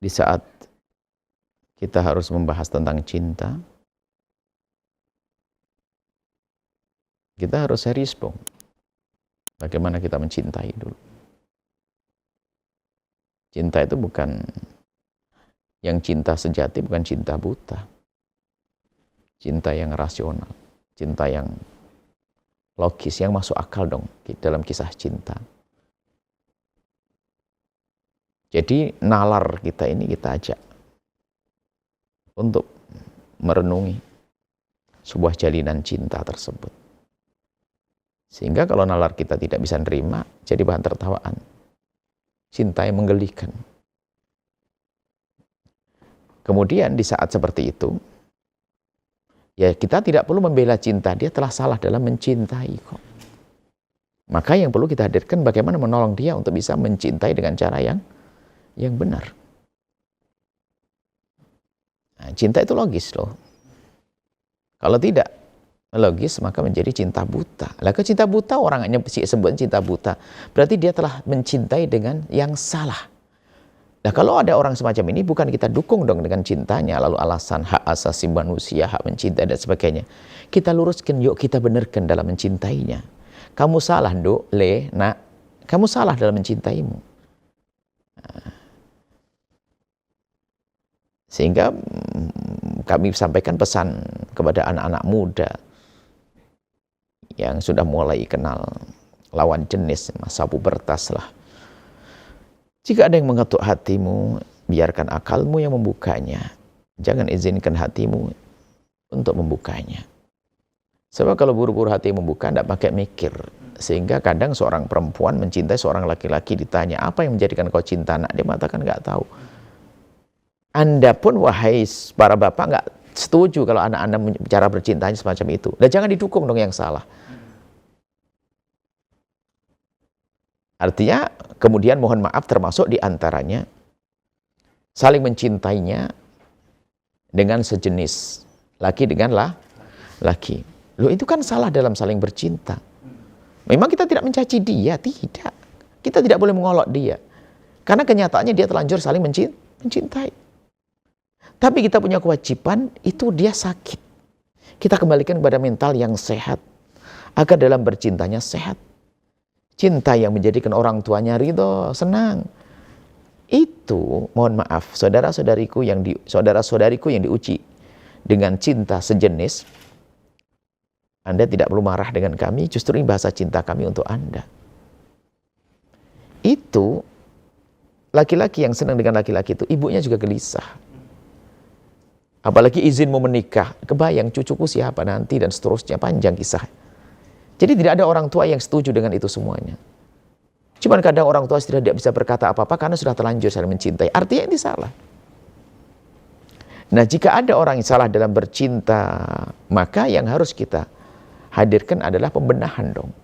di saat kita harus membahas tentang cinta, kita harus serius dong. Bagaimana kita mencintai dulu. Cinta itu bukan, yang cinta sejati bukan cinta buta. Cinta yang rasional, cinta yang logis, yang masuk akal dong dalam kisah cinta. Jadi nalar kita ini kita ajak untuk merenungi sebuah jalinan cinta tersebut. Sehingga kalau nalar kita tidak bisa nerima, jadi bahan tertawaan. Cinta yang menggelikan. Kemudian di saat seperti itu, ya kita tidak perlu membela cinta, dia telah salah dalam mencintai kok. Maka yang perlu kita hadirkan bagaimana menolong dia untuk bisa mencintai dengan cara yang benar. Nah, cinta itu logis loh. Kalau tidak logis, maka menjadi cinta buta. Lah, cinta buta orang hanya sebut cinta buta, berarti dia telah mencintai dengan yang salah. Nah, kalau ada orang semacam ini, bukan kita dukung dong dengan cintanya, lalu alasan hak asasi manusia, hak mencintai dan sebagainya. Kita luruskan, yuk kita benarkan dalam mencintainya. Kamu salah, Nduk, Le, Nak. Kamu salah dalam mencintaimu. Nah, sehingga kami sampaikan pesan kepada anak-anak muda yang sudah mulai kenal lawan jenis, masa pubertas lah. Jika ada yang mengetuk hatimu, biarkan akalmu yang membukanya. Jangan izinkan hatimu untuk membukanya. Sebab kalau buru-buru hati membuka, tidak pakai mikir. Sehingga kadang seorang perempuan mencintai seorang laki-laki, ditanya, apa yang menjadikan kau cinta? Nak, dia mengatakan nggak tahu. Anda pun, wahai para bapak, nggak setuju kalau anak Anda cara bercintanya semacam itu. Dan jangan didukung dong yang salah. Artinya, kemudian mohon maaf termasuk diantaranya saling mencintainya dengan sejenis. Laki dengan laki. Loh, itu kan salah dalam saling bercinta. Memang kita tidak mencaci dia, tidak. Kita tidak boleh mengolok dia. Karena kenyataannya dia terlanjur saling mencintai. Tapi kita punya kewajiban, itu dia sakit. Kita kembalikan kepada mental yang sehat. Agar dalam bercintanya sehat. Cinta yang menjadikan orang tuanya ridho, senang. Itu, mohon maaf, saudara-saudariku yang diuji dengan cinta sejenis, Anda tidak perlu marah dengan kami, justru ini bahasa cinta kami untuk Anda. Itu, laki-laki yang senang dengan laki-laki itu, ibunya juga gelisah. Apalagi izin mau menikah, kebayang cucuku siapa nanti dan seterusnya, panjang kisah. Jadi tidak ada orang tua yang setuju dengan itu semuanya. Cuman kadang orang tua tidak bisa berkata apa-apa karena sudah terlanjur saling mencintai. Artinya ini salah. Nah, jika ada orang yang salah dalam bercinta, maka yang harus kita hadirkan adalah pembenahan dong.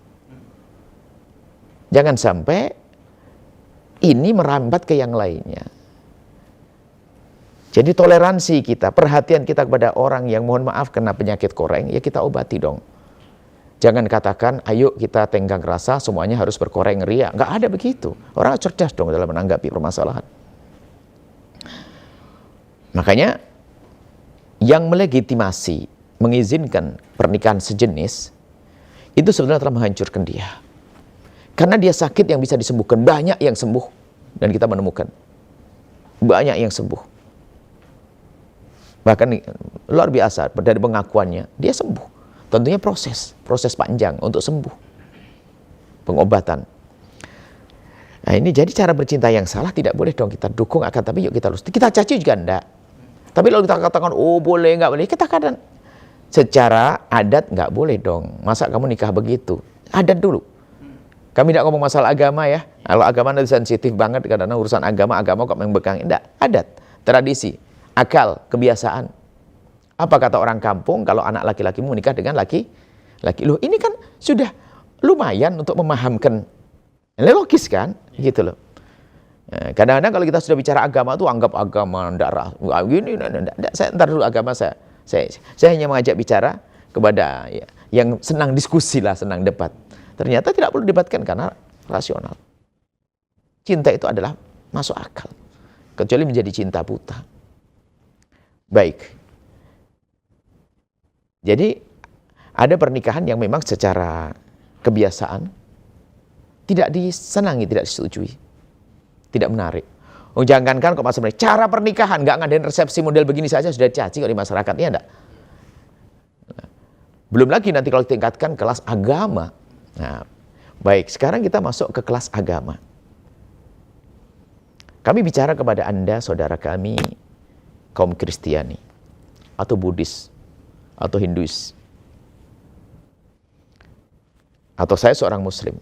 Jangan sampai ini merambat ke yang lainnya. Jadi toleransi kita, perhatian kita kepada orang yang mohon maaf kena penyakit koreng, ya kita obati dong. Jangan katakan, ayo kita tenggang rasa, semuanya harus berkoreng ria. Nggak ada begitu. Orang cerdas dong dalam menanggapi permasalahan. Makanya, yang melegitimasi, mengizinkan pernikahan sejenis, itu sebenarnya telah menghancurkan dia. Karena dia sakit yang bisa disembuhkan. Banyak yang sembuh. Dan kita menemukan. Banyak yang sembuh. Bahkan luar biasa, dari pengakuannya, dia sembuh. Tentunya proses panjang untuk sembuh. Pengobatan. Nah, ini jadi cara bercinta yang salah tidak boleh dong kita dukung, akan tapi yuk kita lurus. Kita caci juga enggak. Tapi kalau kita katakan, oh boleh, enggak boleh, kita kadang secara adat enggak boleh dong. Masa kamu nikah begitu? Adat dulu. Kami tidak ngomong masalah agama ya. Kalau agama nanti sensitif banget, karena urusan agama kok membekang. Enggak, adat, tradisi, akal, kebiasaan. Apa kata orang kampung kalau anak laki-laki menikah dengan laki-laki? Loh, ini kan sudah lumayan untuk memahamkan. Logis kan? Gitu loh. Kadang-kadang kalau kita sudah bicara agama tuh anggap agama darah. Gini, saya ntar dulu agama saya hanya mengajak bicara kepada ya, yang senang diskusi lah, senang debat. Ternyata tidak perlu debatkan karena rasional. Cinta itu adalah masuk akal. kecuali menjadi cinta buta. Baik. Jadi ada pernikahan yang memang secara kebiasaan tidak disenangi, tidak disetujui, tidak menarik. Oh, jangankan kok masalah cara pernikahan, nggak ngadain resepsi model begini saja sudah caci kok di masyarakat, ya enggak? Belum lagi nanti kalau ditingkatkan kelas agama. Nah, baik, sekarang kita masuk ke kelas agama. Kami bicara kepada Anda, saudara kami, kaum Kristiani, atau Buddhis, atau Hinduis, atau saya seorang Muslim.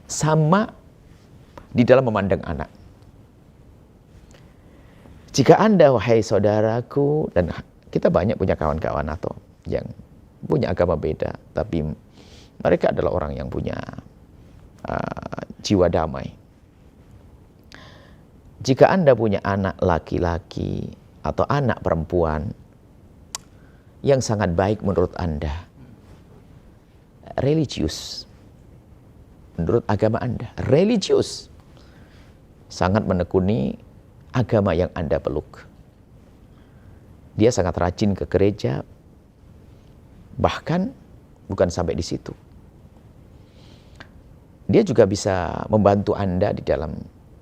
Sama di dalam memandang anak. Jika Anda, wahai saudaraku, dan kita banyak punya kawan-kawan atau yang punya agama beda, tapi mereka adalah orang yang punya jiwa damai. Jika Anda punya anak laki-laki atau anak perempuan yang sangat baik menurut Anda, religius, menurut agama Anda, religius, sangat menekuni agama yang Anda peluk. Dia sangat rajin ke gereja, bahkan bukan sampai di situ. Dia juga bisa membantu Anda di dalam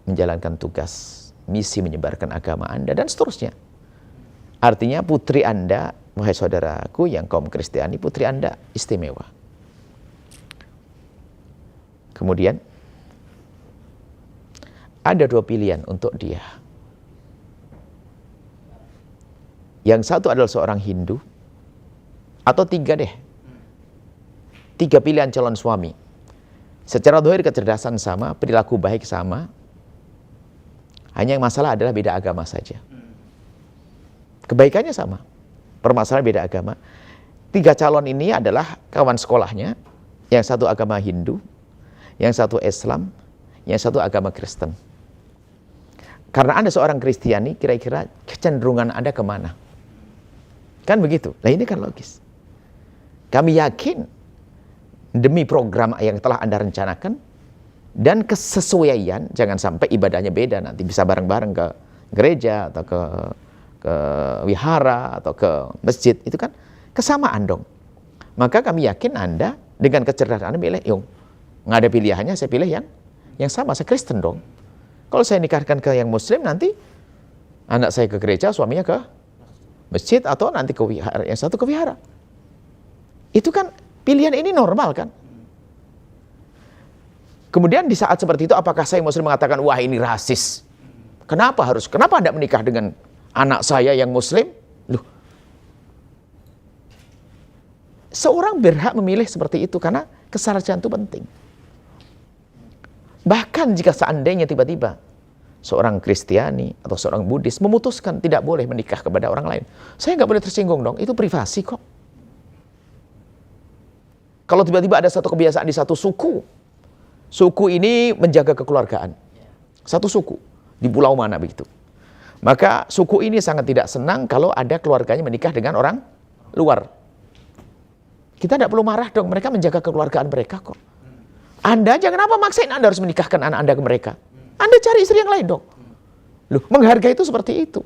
menjalankan tugas, misi menyebarkan agama Anda, dan seterusnya. Artinya putri Anda, wahai saudaraku yang kaum Kristiani, putri Anda istimewa. Kemudian, ada dua pilihan untuk dia. Yang satu adalah seorang Hindu, atau tiga deh. Tiga pilihan calon suami. Secara zahir kecerdasan sama, perilaku baik sama. Hanya yang masalah adalah beda agama saja. Kebaikannya sama, permasalahan beda agama. Tiga calon ini adalah kawan sekolahnya, yang satu agama Hindu, yang satu Islam, yang satu agama Kristen. Karena Anda seorang Kristiani, kira-kira kecenderungan Anda kemana? Kan begitu. Nah, ini kan logis. Kami yakin demi program yang telah Anda rencanakan dan kesesuaian, jangan sampai ibadahnya beda, nanti bisa bareng-bareng ke gereja atau ke wihara atau ke masjid, itu kan kesamaan dong. Maka kami yakin Anda dengan kecerdasan Anda pilih, nggak ada pilihannya, saya pilih yang sama, saya Kristen dong. Kalau saya nikahkan ke yang Muslim, nanti anak saya ke gereja, suaminya ke masjid, atau nanti ke wihara, yang satu ke wihara. Itu kan pilihan ini normal kan? Kemudian di saat seperti itu, apakah saya Muslim mengatakan, wah ini rasis? Kenapa Anda menikah dengan anak saya yang Muslim? Loh, seorang berhak memilih seperti itu karena kesalahan itu penting. Bahkan jika seandainya tiba-tiba seorang Kristiani atau seorang Buddhis memutuskan tidak boleh menikah kepada orang lain, saya nggak boleh tersinggung dong, itu privasi kok. Kalau tiba-tiba ada satu kebiasaan di satu suku, suku ini menjaga kekeluargaan, satu suku di pulau mana begitu, maka suku ini sangat tidak senang kalau ada keluarganya menikah dengan orang luar. Kita tidak perlu marah dong, mereka menjaga kekeluargaan mereka kok. Anda aja kenapa maksain Anda harus menikahkan anak Anda ke mereka? Anda cari istri yang lain dong. Loh, menghargai itu seperti itu.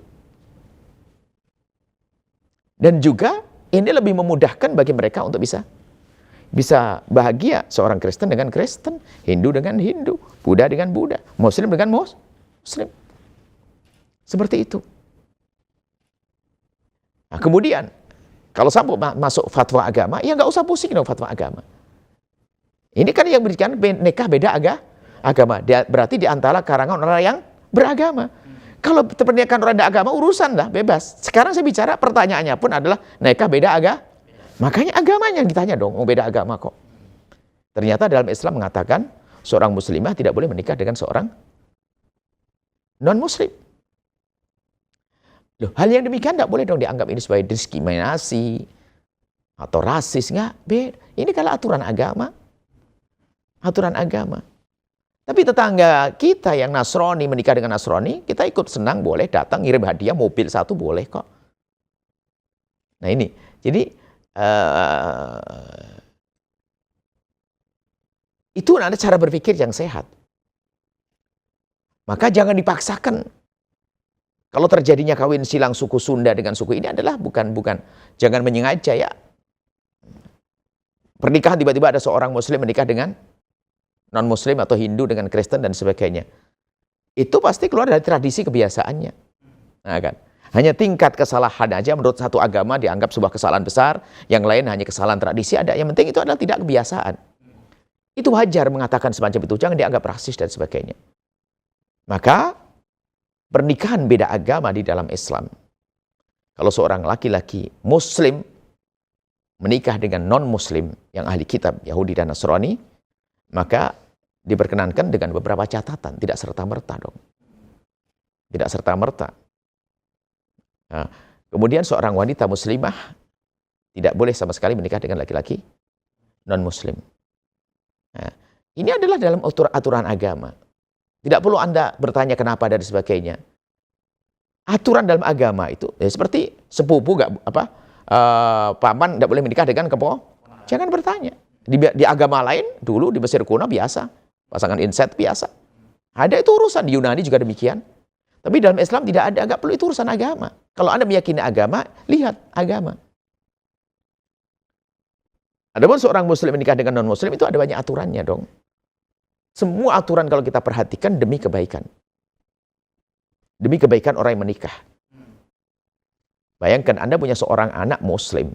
Dan juga ini lebih memudahkan bagi mereka untuk bisa bahagia, seorang Kristen dengan Kristen, Hindu dengan Hindu, Buddha dengan Buddha, Muslim dengan Muslim. Seperti itu. Nah, kemudian kalau sampai masuk fatwa agama, ya nggak usah pusing dong fatwa agama. Ini kan yang berikan nikah beda agama. Berarti di antara karangan orang yang beragama. Kalau pernikahan orang ada agama, urusan lah, bebas. Sekarang saya bicara, pertanyaannya pun adalah nikah beda agama. Makanya agamanya yang ditanya dong, beda agama kok. Ternyata dalam Islam mengatakan, seorang muslimah tidak boleh menikah dengan seorang non-muslim. Loh, hal yang demikian tidak boleh dong dianggap ini sebagai diskriminasi atau rasis. Nggak, beda. Ini kalau aturan agama. Aturan agama. Tapi tetangga kita yang Nasrani menikah dengan Nasrani, kita ikut senang, boleh datang, ngirim hadiah, mobil satu boleh kok. Nah ini, jadi itu ada cara berpikir yang sehat. Maka jangan dipaksakan Kalau terjadinya kawin silang suku Sunda dengan suku ini adalah bukan jangan menyengaja ya. Pernikahan tiba-tiba ada seorang Muslim menikah dengan non-Muslim atau Hindu dengan Kristen dan sebagainya. Itu pasti keluar dari tradisi kebiasaannya. Nah, kan? Hanya tingkat kesalahan aja menurut satu agama dianggap sebuah kesalahan besar, yang lain hanya kesalahan tradisi ada. Yang penting itu adalah tidak kebiasaan. Itu wajar mengatakan semacam itu, jangan dianggap rasis dan sebagainya. Maka pernikahan beda agama di dalam Islam. Kalau seorang laki-laki Muslim menikah dengan non-Muslim yang ahli kitab Yahudi dan Nasrani, maka diperkenankan dengan beberapa catatan, tidak serta-merta dong. Tidak serta-merta. Nah, kemudian seorang wanita muslimah tidak boleh sama sekali menikah dengan laki-laki non-Muslim. Nah, ini adalah dalam aturan agama. Tidak perlu Anda bertanya kenapa dan sebagainya. Aturan dalam agama itu ya seperti sepupu paman tidak boleh menikah dengan kepo. Jangan bertanya. Di agama lain dulu di Mesir kuno biasa, pasangan inset biasa. Ada itu urusan, di Yunani juga demikian. Tapi dalam Islam tidak ada, nggak perlu itu urusan agama. Kalau Anda meyakini agama, lihat agama. Adapun seorang Muslim menikah dengan non-Muslim itu ada banyak aturannya dong. Semua aturan kalau kita perhatikan demi kebaikan. Demi kebaikan orang yang menikah. Bayangkan Anda punya seorang anak Muslim.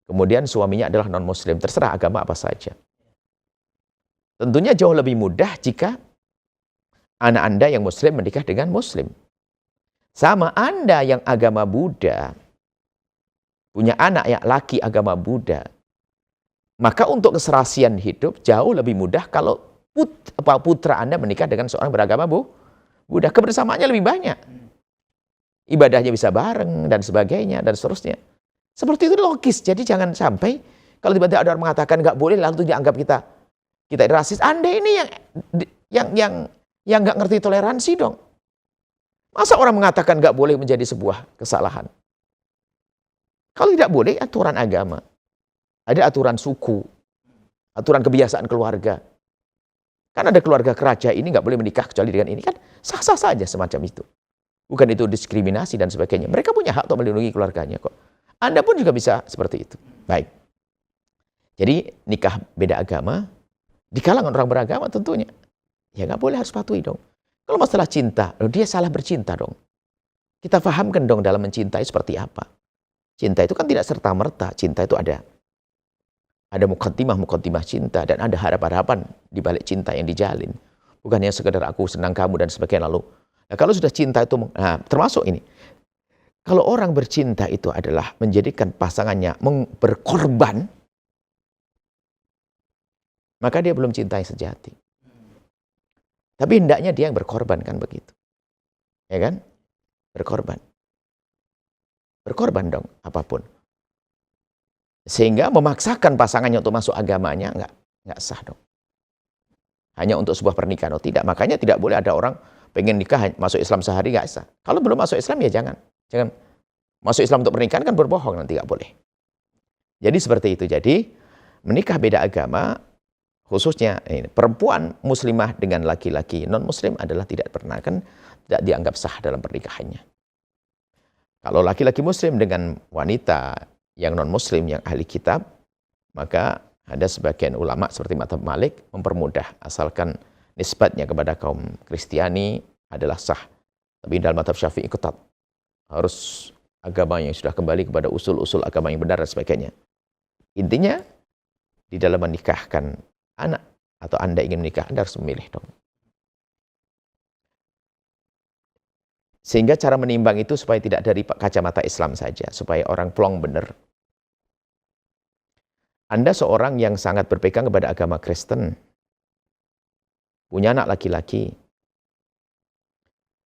Kemudian suaminya adalah non-Muslim. Terserah agama apa saja. Tentunya jauh lebih mudah jika anak Anda yang Muslim menikah dengan Muslim. Sama Anda yang agama Buddha, punya anak yang laki agama Buddha, maka untuk keserasian hidup jauh lebih mudah kalau putra Anda menikah dengan seorang beragama Buddha. Kebersamaannya lebih banyak. Ibadahnya bisa bareng dan sebagainya dan seterusnya. Seperti itu logis. Jadi jangan sampai kalau tiba-tiba ada orang mengatakan nggak boleh lalu dianggap kita rasis. Anda ini yang nggak ngerti toleransi dong. Masa orang mengatakan nggak boleh menjadi sebuah kesalahan? Kalau tidak boleh, aturan agama. Ada aturan suku, aturan kebiasaan keluarga. Kan ada keluarga keraja ini nggak boleh menikah kecuali dengan ini. Kan sah-sah saja semacam itu. Bukan itu diskriminasi dan sebagainya. Mereka punya hak untuk melindungi keluarganya kok. Anda pun juga bisa seperti itu. Baik. Jadi nikah beda agama, di kalangan orang beragama tentunya. Ya nggak boleh, harus patuhi dong. Kalau masalah cinta, dia salah bercinta dong. Kita pahamkan dong dalam mencintai seperti apa. Cinta itu kan tidak serta-merta. Cinta itu ada mukaddimah cinta dan ada harapan-harapan di balik cinta yang dijalin. Bukan hanya sekedar aku senang kamu dan sebagainya lalu. Nah, kalau sudah cinta itu, termasuk ini. Kalau orang bercinta itu adalah menjadikan pasangannya berkorban, maka dia belum cinta yang sejati. Tapi hendaknya dia yang berkorban, kan begitu. Ya kan? Berkorban. Berkorban dong, apapun. Sehingga memaksakan pasangannya untuk masuk agamanya, nggak sah dong. Hanya untuk sebuah pernikahan, oh tidak. Makanya tidak boleh ada orang pengen nikah, masuk Islam sehari, nggak sah. Kalau belum masuk Islam ya jangan. Masuk Islam untuk pernikahan kan berbohong, nanti nggak boleh. Jadi seperti itu. Jadi menikah beda agama, khususnya perempuan muslimah dengan laki-laki non-muslim adalah tidak dianggap sah dalam pernikahannya. Kalau laki-laki muslim dengan wanita yang non-muslim yang ahli kitab, maka ada sebagian ulama seperti mazhab Malik mempermudah asalkan nisbatnya kepada kaum Kristiani adalah sah. Tapi dalam mazhab Syafi'i ketat. Harus agama yang sudah kembali kepada usul-usul agama yang benar dan sebagainya. Intinya di dalam menikahkan anak atau Anda ingin menikah, Anda harus memilih dong. Sehingga cara menimbang itu supaya tidak dari kacamata Islam saja, supaya orang plong benar. Anda seorang yang sangat berpegang kepada agama Kristen, punya anak laki-laki,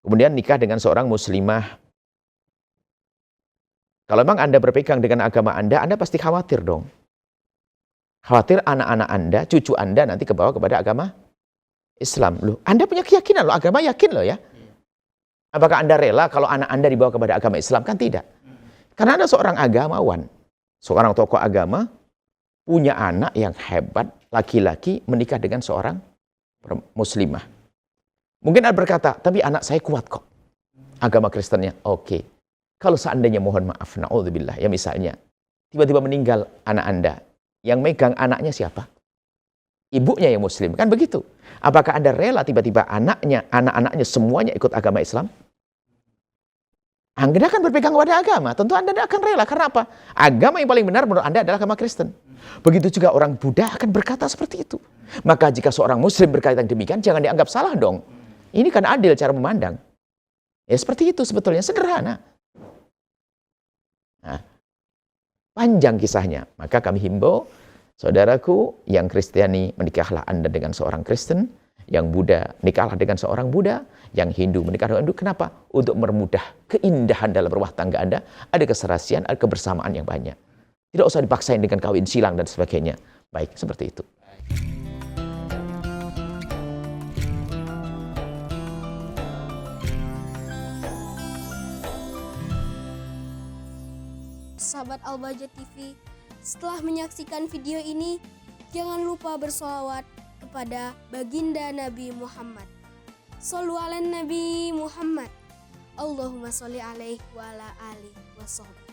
kemudian nikah dengan seorang muslimah. Kalau memang Anda berpegang dengan agama Anda pasti khawatir dong. Khawatir anak-anak Anda, cucu Anda nanti kebawa kepada agama Islam. Loh, Anda punya keyakinan loh, agama yakin loh ya. Apakah Anda rela kalau anak Anda dibawa kepada agama Islam? Kan tidak. Karena Anda seorang agamawan, seorang tokoh agama, punya anak yang hebat, laki-laki menikah dengan seorang muslimah. Mungkin Anda berkata, tapi anak saya kuat kok. agama Kristennya, oke. Kalau seandainya mohon maaf, na'udzubillah, ya misalnya, tiba-tiba meninggal anak Anda, yang megang anaknya siapa? Ibunya yang Muslim, kan begitu. Apakah Anda rela tiba-tiba anak-anaknya semuanya ikut agama Islam? Anda akan berpegang pada agama, tentu Anda tidak akan rela. Karena apa? Agama yang paling benar menurut Anda adalah agama Kristen. Begitu juga orang Buddha akan berkata seperti itu. Maka jika seorang Muslim berkata demikian, jangan dianggap salah dong. Ini kan adil cara memandang. Ya seperti itu sebetulnya, sederhana. Nah, panjang kisahnya. Maka kami himbau, saudaraku yang Kristiani, menikahlah Anda dengan seorang Kristen. Yang Buddha, nikahlah dengan seorang Buddha. Yang Hindu, menikah dengan Hindu. Kenapa? Untuk mempermudah keindahan dalam rumah tangga Anda. Ada keserasian, ada kebersamaan yang banyak. Tidak usah dipaksain dengan kawin silang dan sebagainya. Baik, seperti itu. Sahabat Al-Bahjah TV, setelah menyaksikan video ini, jangan lupa bersolawat kepada baginda Nabi Muhammad. Shollu ala Nabi Muhammad. Allahumma sholli alaihi wa ala alihi wa sahbihi.